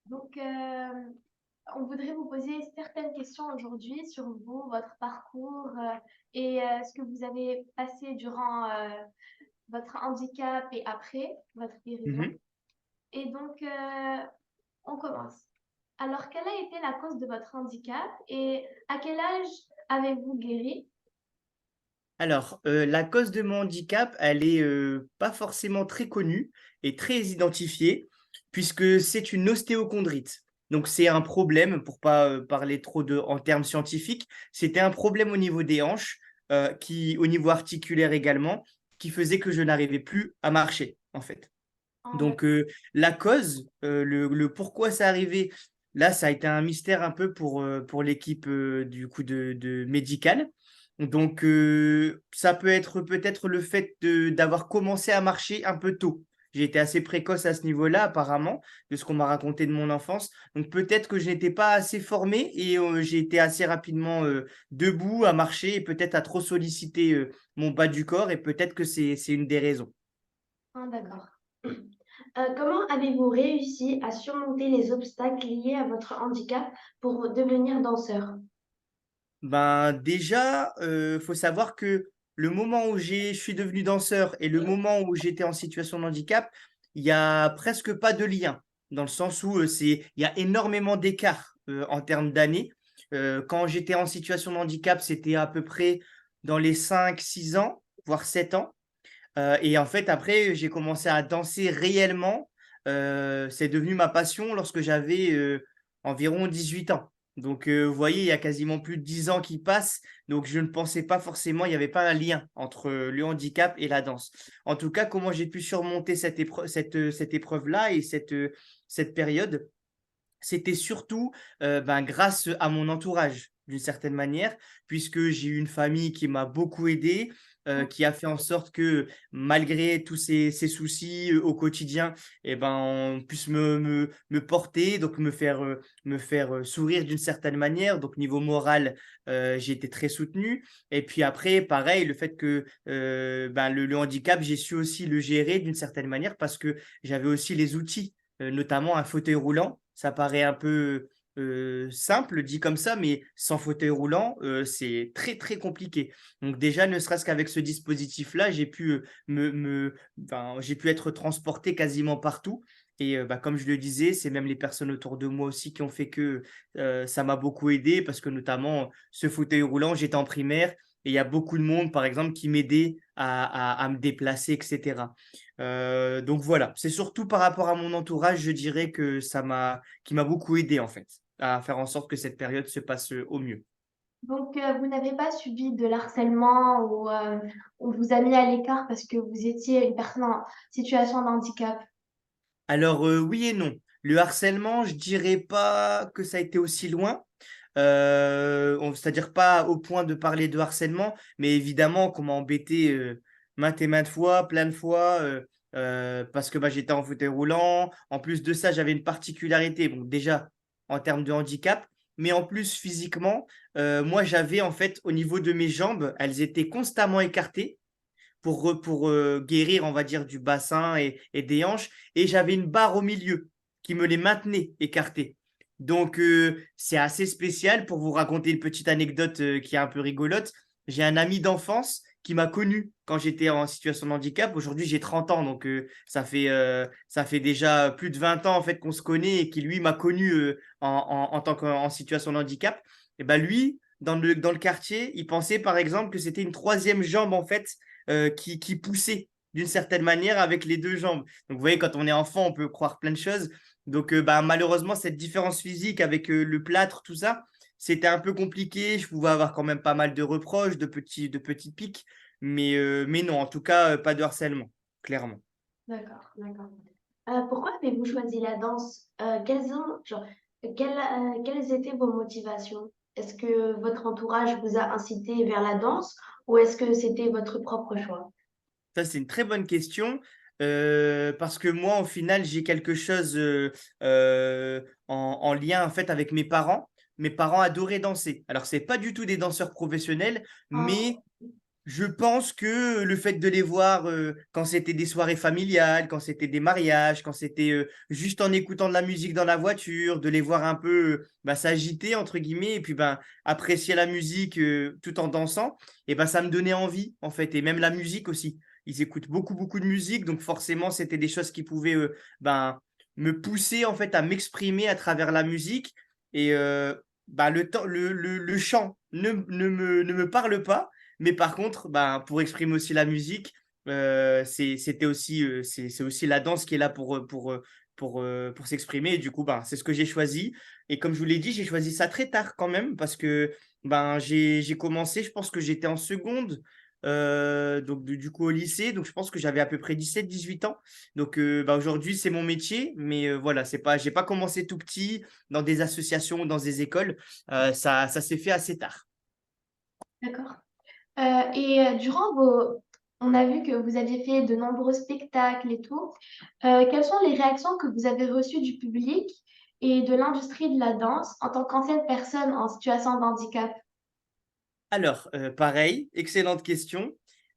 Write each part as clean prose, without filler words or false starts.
Donc, on voudrait vous poser certaines questions aujourd'hui sur vous, votre parcours et ce que vous avez passé durant votre handicap et après votre guérison. Mhm. Et donc, on commence. Alors, quelle a été la cause de votre handicap et à quel âge avez-vous guéri? Alors, la cause de mon handicap, elle est pas forcément très connue et très identifiée, puisque c'est une ostéochondrite. Donc, c'est un problème, pour pas parler trop en termes scientifiques, c'était un problème au niveau des hanches, au niveau articulaire également, qui faisait que je n'arrivais plus à marcher, en fait. Ah, Donc, d'accord. la cause, le pourquoi ça arrivait, là, ça a été un mystère un peu pour l'équipe du coup de médicale. Donc, ça peut être peut-être le fait d'avoir commencé à marcher un peu tôt. J'ai été assez précoce à ce niveau-là, apparemment, de ce qu'on m'a raconté de mon enfance. Donc, peut-être que je n'étais pas assez formé et j'ai été assez rapidement debout à marcher et peut-être à trop solliciter mon bas du corps et peut-être que c'est une des raisons. Ah, d'accord. Comment avez-vous réussi à surmonter les obstacles liés à votre handicap pour devenir danseur? Ben déjà, faut savoir que le moment où je suis devenu danseur et le moment où j'étais en situation de handicap, il y a presque pas de lien, dans le sens où il y a énormément d'écart en termes d'années. Quand j'étais en situation de handicap, c'était à peu près dans les 5, 6 ans, voire 7 ans. Et en fait, après, j'ai commencé à danser réellement. C'est devenu ma passion lorsque j'avais environ 18 ans. Donc, vous voyez, il y a quasiment plus de 10 ans qui passent. Donc, je ne pensais pas forcément, il n'y avait pas un lien entre le handicap et la danse. En tout cas, comment j'ai pu surmonter cette épreuve-là et cette période, c'était surtout grâce à mon entourage, d'une certaine manière, puisque j'ai eu une famille qui m'a beaucoup aidé, qui a fait en sorte que malgré tous ces soucis au quotidien, eh ben, on puisse me porter, donc me faire sourire d'une certaine manière. Donc niveau moral, j'ai été très soutenu. Et puis après, pareil, le fait que le handicap, j'ai su aussi le gérer d'une certaine manière parce que j'avais aussi les outils, notamment un fauteuil roulant. Ça paraît un peu simple dit comme ça, mais sans fauteuil roulant, c'est très très compliqué. Donc déjà, ne serait-ce qu'avec ce dispositif-là, j'ai pu j'ai pu être transporté quasiment partout. Et comme je le disais, c'est même les personnes autour de moi aussi qui ont fait que ça m'a beaucoup aidé parce que notamment ce fauteuil roulant, j'étais en primaire et il y a beaucoup de monde, par exemple, qui m'aidait à me déplacer, etc. Donc voilà, c'est surtout par rapport à mon entourage, je dirais que qui m'a beaucoup aidé en fait, à faire en sorte que cette période se passe au mieux. Donc, vous n'avez pas subi de l'harcèlement ou on vous a mis à l'écart parce que vous étiez une personne en situation de handicap. Alors oui et non. Le harcèlement, je dirais pas que ça a été aussi loin. C'est-à-dire pas au point de parler de harcèlement, mais évidemment qu'on m'a embêté maintes et maintes fois, plein de fois, parce que j'étais en fauteuil roulant. En plus de ça, j'avais une particularité, bon, déjà en termes de handicap, mais en plus physiquement, moi j'avais en fait au niveau de mes jambes, elles étaient constamment écartées pour guérir, on va dire, du bassin et des hanches. Et j'avais une barre au milieu qui me les maintenait écartés. Donc, c'est assez spécial. Pour vous raconter une petite anecdote qui est un peu rigolote, j'ai un ami d'enfance qui m'a connu quand j'étais en situation de handicap. Aujourd'hui, j'ai 30 ans, donc ça fait déjà plus de 20 ans en fait qu'on se connaît et qui, lui, m'a connu en tant qu'en situation de handicap. Et ben lui, dans le quartier, il pensait par exemple que c'était une troisième jambe en fait qui poussait d'une certaine manière avec les deux jambes. Donc, vous voyez, quand on est enfant, on peut croire plein de choses. Donc, malheureusement, cette différence physique avec le plâtre, tout ça, c'était un peu compliqué. Je pouvais avoir quand même pas mal de reproches, de petits pics. Mais non, en tout cas, pas de harcèlement, clairement. D'accord, d'accord. Pourquoi avez-vous choisi la danse? Quelles étaient vos motivations? Est-ce que votre entourage vous a incité vers la danse ou est-ce que c'était votre propre choix? Ça, c'est une très bonne question. Parce que moi, au final, j'ai quelque chose en lien en fait avec mes parents. Mes parents adoraient danser. Alors, c'est pas du tout des danseurs professionnels, Ah, mais Je pense que le fait de les voir quand c'était des soirées familiales, quand c'était des mariages, quand c'était juste en écoutant de la musique dans la voiture, de les voir un peu bah, s'agiter, entre guillemets, et puis ben, apprécier la musique tout en dansant, et ben, ça me donnait envie, en fait, et même la musique aussi. Ils écoutent beaucoup, beaucoup de musique, donc forcément, c'était des choses qui pouvaient ben, me pousser, en fait, à m'exprimer à travers la musique. Et bah, le chant ne me parle pas, mais par contre, bah, pour exprimer aussi la musique, c'était aussi, c'est aussi la danse qui est là pour s'exprimer. Et du coup, bah, c'est ce que j'ai choisi. Et comme je vous l'ai dit, j'ai choisi ça très tard quand même parce que ben, j'ai commencé, je pense que j'étais en seconde, donc du coup au lycée. Donc je pense que j'avais à peu près 17 18 ans. Donc bah, aujourd'hui, c'est mon métier. Mais voilà, c'est pas, j'ai pas commencé tout petit dans des associations ou dans des écoles. Ça s'est fait assez tard. D'accord. Durant vos... On a vu que vous aviez fait de nombreux spectacles et tout. Quelles sont les réactions que vous avez reçues du public et de l'industrie de la danse en tant qu'ancienne personne en situation de handicap? Alors, pareil, excellente question.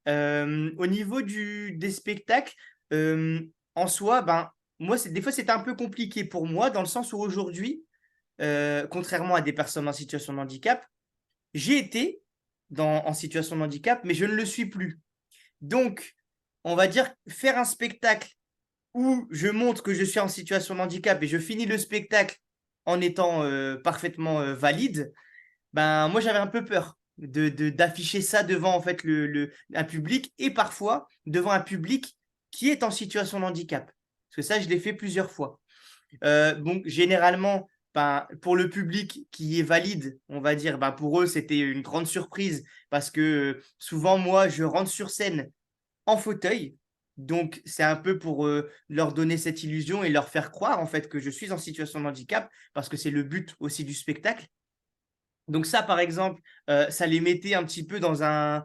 Au niveau des spectacles, euh, en soi, ben, moi, des fois, c'était un peu compliqué pour moi, dans le sens où aujourd'hui, contrairement à des personnes en situation de handicap, j'ai été en situation de handicap, mais je ne le suis plus. Donc, on va dire faire un spectacle où je montre que je suis en situation de handicap et je finis le spectacle en étant parfaitement valide, ben moi j'avais un peu peur d'afficher ça devant en fait un public et parfois devant un public qui est en situation de handicap. Parce que ça, je l'ai fait plusieurs fois. Donc généralement, ben, pour le public qui est valide, on va dire, ben, pour eux, c'était une grande surprise parce que souvent, moi, je rentre sur scène en fauteuil. Donc, c'est un peu pour leur donner cette illusion et leur faire croire en fait que je suis en situation de handicap parce que c'est le but aussi du spectacle. Donc ça, par exemple, ça les mettait un petit peu comment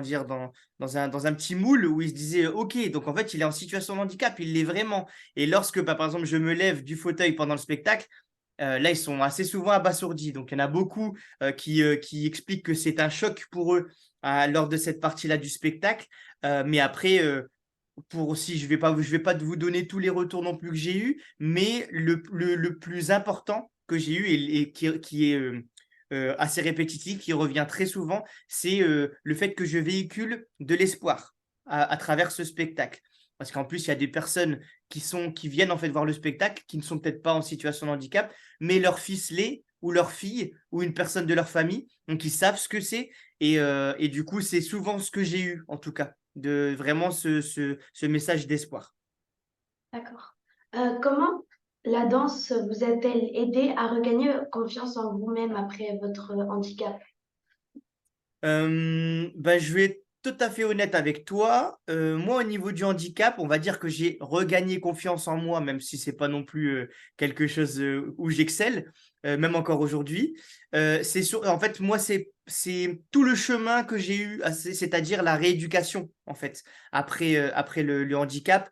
dire, dans un petit moule où ils se disaient, OK, donc en fait, il est en situation de handicap, il l'est vraiment. Et lorsque, bah, par exemple, je me lève du fauteuil pendant le spectacle, là, ils sont assez souvent abasourdis. Donc, il y en a beaucoup qui expliquent que c'est un choc pour eux lors de cette partie-là du spectacle. Mais après, pour aussi, je vais pas vous donner tous les retours non plus que j'ai eu, mais le plus important que j'ai eu et qui est assez répétitif, qui revient très souvent, c'est le fait que je véhicule de l'espoir à travers ce spectacle. Parce qu'en plus, il y a des personnes qui viennent en fait voir le spectacle, qui ne sont peut-être pas en situation de handicap, mais leur fils l'est, ou leur fille, ou une personne de leur famille, donc ils savent ce que c'est. Et du coup, c'est souvent ce que j'ai eu, en tout cas, de vraiment ce message d'espoir. D'accord. Comment la danse vous a-t-elle aidé à regagner confiance en vous-même après votre handicap? Ben, je vais être tout à fait honnête avec toi. Moi, au niveau du handicap, on va dire que j'ai regagné confiance en moi, même si c'est pas non plus quelque chose où j'excelle, même encore aujourd'hui. En fait, moi, c'est tout le chemin que j'ai eu, c'est-à-dire la rééducation, en fait, après le handicap.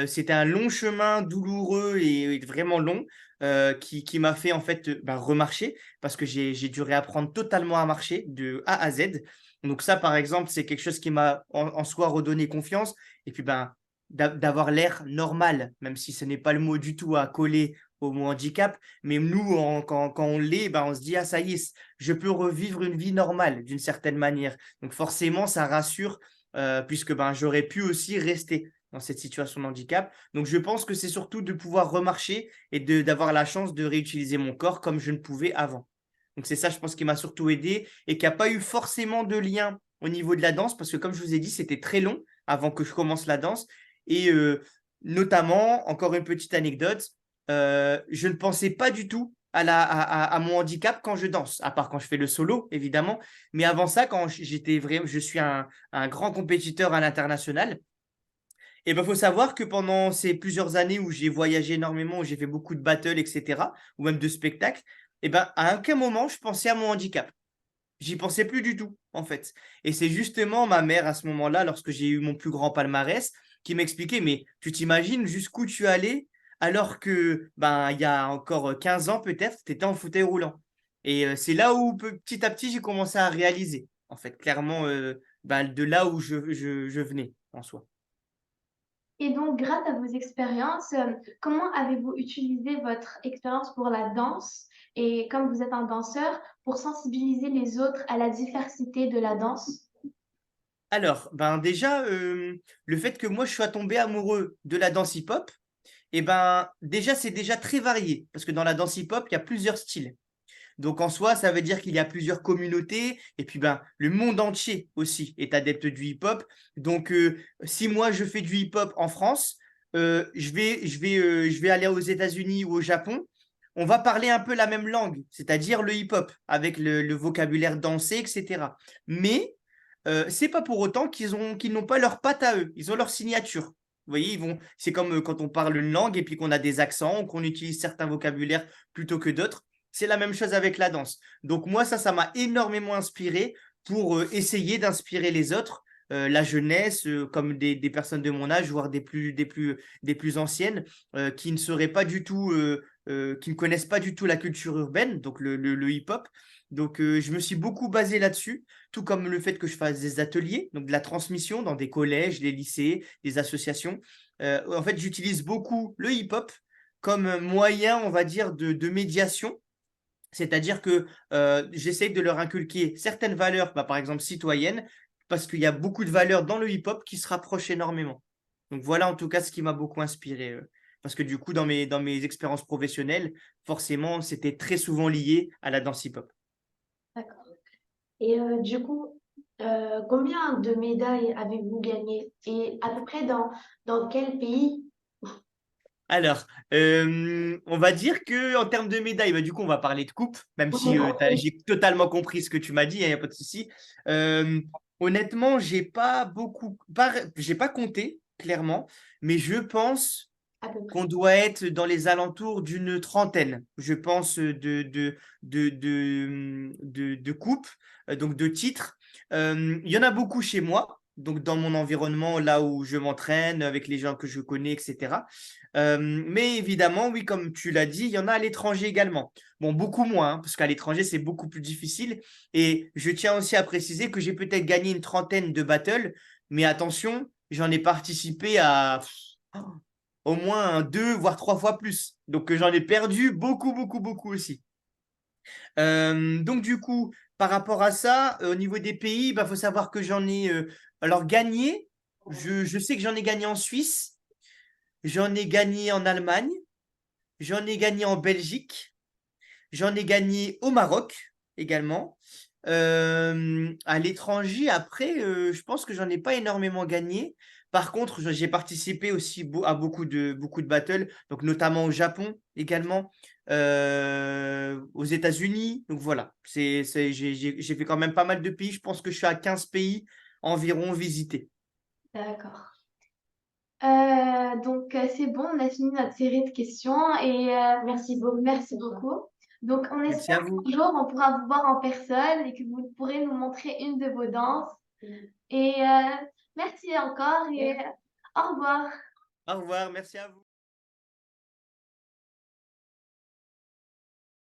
C'était un long chemin douloureux et vraiment long qui m'a fait en fait ben, remarcher parce que j'ai dû réapprendre totalement à marcher de A à Z. Donc ça, par exemple, c'est quelque chose qui m'a en soi redonné confiance. Et puis, ben, d'avoir l'air normal, même si ce n'est pas le mot du tout à coller au mot handicap. Mais nous, quand on l'est, ben, on se dit, ah ça y est, je peux revivre une vie normale d'une certaine manière. Donc forcément, ça rassure, puisque ben, j'aurais pu aussi rester dans cette situation de handicap. Donc je pense que c'est surtout de pouvoir remarcher et d'avoir la chance de réutiliser mon corps comme je ne pouvais avant. Donc c'est ça, je pense, qui m'a surtout aidé et qui n'a pas eu forcément de lien au niveau de la danse parce que, comme je vous ai dit, c'était très long avant que je commence la danse. Et notamment, encore une petite anecdote, je ne pensais pas du tout à mon handicap quand je danse, à part quand je fais le solo, évidemment. Mais avant ça, quand je suis un grand compétiteur à l'international. Et ben, faut savoir que pendant ces plusieurs années où j'ai voyagé énormément, où j'ai fait beaucoup de battles, etc., ou même de spectacles, et ben, à aucun moment, je pensais à mon handicap. J'y pensais plus du tout, en fait. Et c'est justement ma mère, à ce moment-là, lorsque j'ai eu mon plus grand palmarès, qui m'expliquait, mais tu t'imagines jusqu'où tu allais alors que, ben, il y a encore 15 ans peut-être, tu étais en fauteuil roulant. Et c'est là où petit à petit, j'ai commencé à réaliser. en fait, clairement, de là où je venais en soi. Et donc, grâce à vos expériences, comment avez-vous utilisé votre expérience pour la danse et comme vous êtes un danseur, pour sensibiliser les autres à la diversité de la danse? Alors, déjà, le fait que moi je sois tombé amoureux de la danse hip-hop, et déjà c'est déjà très varié parce que dans la danse hip-hop, il y a plusieurs styles. Donc en soi, ça veut dire qu'il y a plusieurs communautés et puis le monde entier aussi est adepte du hip-hop. Donc si moi je fais du hip-hop en France, je vais aller aux États-Unis ou au Japon. On va parler un peu la même langue, c'est-à-dire le hip-hop avec le vocabulaire dansé, etc. Mais c'est pas pour autant qu'ils n'ont pas leur patte à eux. Ils ont leur signature. Vous voyez, c'est comme quand on parle une langue et puis qu'on a des accents ou qu'on utilise certains vocabulaires plutôt que d'autres. C'est la même chose avec la danse. Donc moi, ça m'a énormément inspiré pour essayer d'inspirer les autres, la jeunesse, comme des personnes de mon âge, voire des plus anciennes, qui ne seraient pas du tout, qui ne connaissent pas du tout la culture urbaine, donc le hip-hop. Donc je me suis beaucoup basé là-dessus, tout comme le fait que je fasse des ateliers, donc de la transmission dans des collèges, des lycées, des associations. En fait, j'utilise beaucoup le hip-hop comme moyen, on va dire, de médiation, c'est-à-dire que j'essaie de leur inculquer certaines valeurs, par exemple citoyennes, parce qu'il y a beaucoup de valeurs dans le hip-hop qui se rapprochent énormément. Donc voilà en tout cas ce qui m'a beaucoup inspiré. Parce que du coup, dans mes expériences professionnelles, forcément, c'était très souvent lié à la danse hip-hop. D'accord. Et du coup, combien de médailles avez-vous gagné? Et à peu près dans quel pays? Alors, on va dire que en termes de médailles, du coup, on va parler de coupe, même si Oui. j'ai totalement compris ce que tu m'as dit, il n'y a pas de souci. Euh, Honnêtement, j'ai pas compté, clairement, mais je pense À peu près. qu'on doit être dans les alentours d'une trentaine, je pense, de coupes, donc de titres. Il y en a beaucoup chez moi, donc dans mon environnement, là où je m'entraîne, avec les gens que je connais, etc. Mais évidemment, oui, comme tu l'as dit, il y en a à l'étranger également. Bon, beaucoup moins, hein, parce qu'à l'étranger, c'est beaucoup plus difficile. Et je tiens aussi à préciser que j'ai peut-être gagné une trentaine de battles, mais attention, j'en ai participé à au moins deux, voire trois fois plus. Donc, j'en ai perdu beaucoup, beaucoup, beaucoup aussi. Donc, du coup, par rapport à ça, au niveau des pays, il faut savoir que j'en ai alors gagné. Je sais que j'en ai gagné en Suisse, j'en ai gagné en Allemagne, j'en ai gagné en Belgique, j'en ai gagné au Maroc également. À l'étranger, après, je pense que j'en ai pas énormément gagné. Par contre, j'ai participé aussi à beaucoup de battles, donc notamment au Japon également, aux États-Unis. Donc voilà, j'ai fait quand même pas mal de pays. Je pense que je suis à 15 pays environ visités. D'accord. Donc, c'est bon, on a fini notre série de questions et Merci beaucoup. merci beaucoup. Donc, on Merci espère à vous. qu'un jour, on pourra vous voir en personne et que vous pourrez nous montrer une de vos danses. Et merci encore et au revoir. Au revoir, merci à vous.